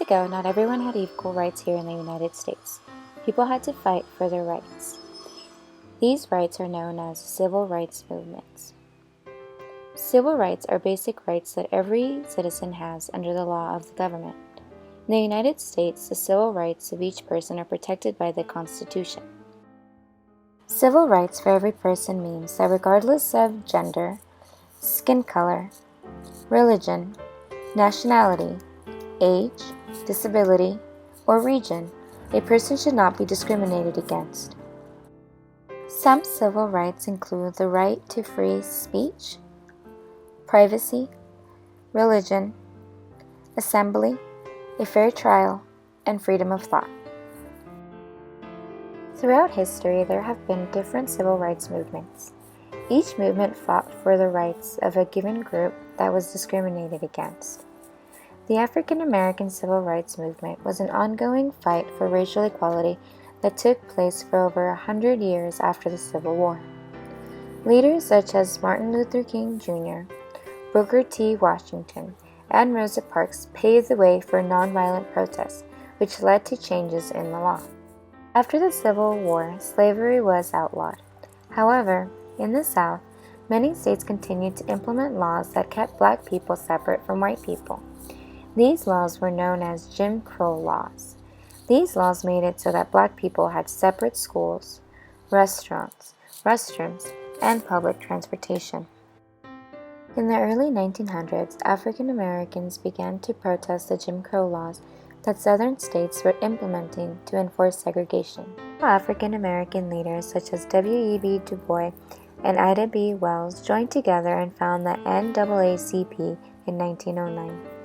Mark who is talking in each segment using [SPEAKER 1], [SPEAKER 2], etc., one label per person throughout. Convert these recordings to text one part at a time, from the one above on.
[SPEAKER 1] ago, not everyone had equal rights here in the United States. People had to fight for their rights. These rights are known as civil rights movements. Civil rights are basic rights that every citizen has under the law of the government. In the United States, the civil rights of each person are protected by the Constitution. Civil rights for every person means that regardless of gender, skin color, religion, nationality, age, disability, or region, a person should not be discriminated against. Some civil rights include the right to free speech, privacy, religion, assembly, a fair trial, and freedom of thought. Throughout history, there have been different civil rights movements. Each movement fought for the rights of a given group that was discriminated against. The African American Civil Rights Movement was an ongoing fight for racial equality that took place for over 100 years after the Civil War. Leaders such as Martin Luther King Jr., Booker T. Washington, and Rosa Parks paved the way for nonviolent protests, which led to changes in the law. After the Civil War, slavery was outlawed. However, in the South, many states continued to implement laws that kept black people separate from white people. These laws were known as Jim Crow laws. These laws made it so that black people had separate schools, restaurants, restrooms, and public transportation. In the early 1900s, African Americans began to protest the Jim Crow laws that Southern states were implementing to enforce segregation. African American leaders such as W.E.B. Du Bois and Ida B. Wells joined together and founded the NAACP in 1909.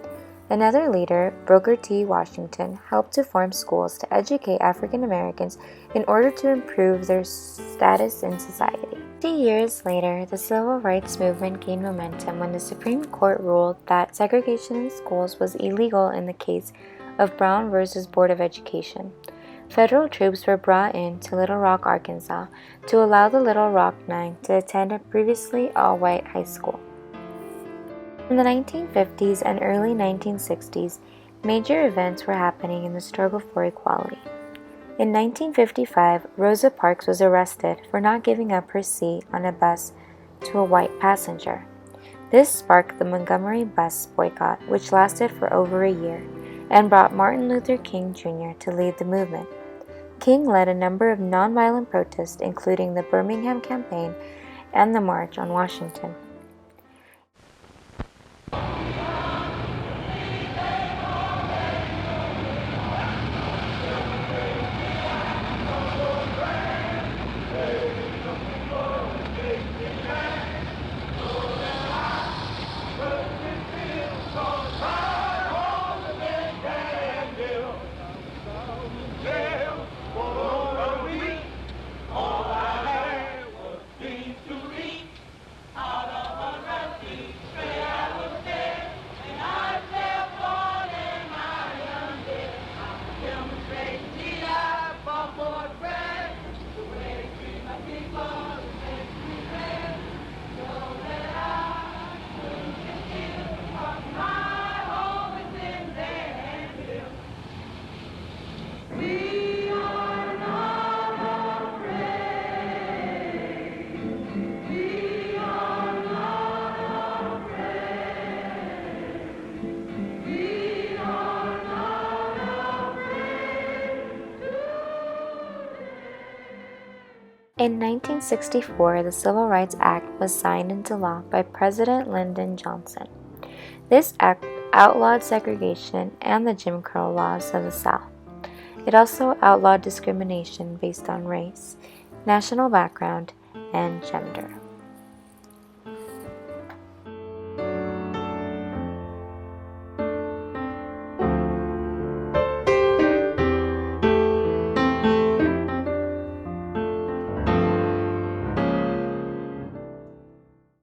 [SPEAKER 1] Another leader, Booker T. Washington, helped to form schools to educate African Americans in order to improve their status in society. 50 years later, the civil rights movement gained momentum when the Supreme Court ruled that segregation in schools was illegal in the case of Brown v. Board of Education. Federal troops were brought in to Little Rock, Arkansas, to allow the Little Rock Nine to attend a previously all-white high school. In the 1950s and early 1960s, major events were happening in the struggle for equality. In 1955, Rosa Parks was arrested for not giving up her seat on a bus to a white passenger. This sparked the Montgomery bus boycott, which lasted for over a year, and brought Martin Luther King Jr. to lead the movement. King led a number of nonviolent protests, including the Birmingham Campaign and the March on Washington. In 1964, the Civil Rights Act was signed into law by President Lyndon Johnson. This act outlawed segregation and the Jim Crow laws of the South. It also outlawed discrimination based on race, national background, and gender.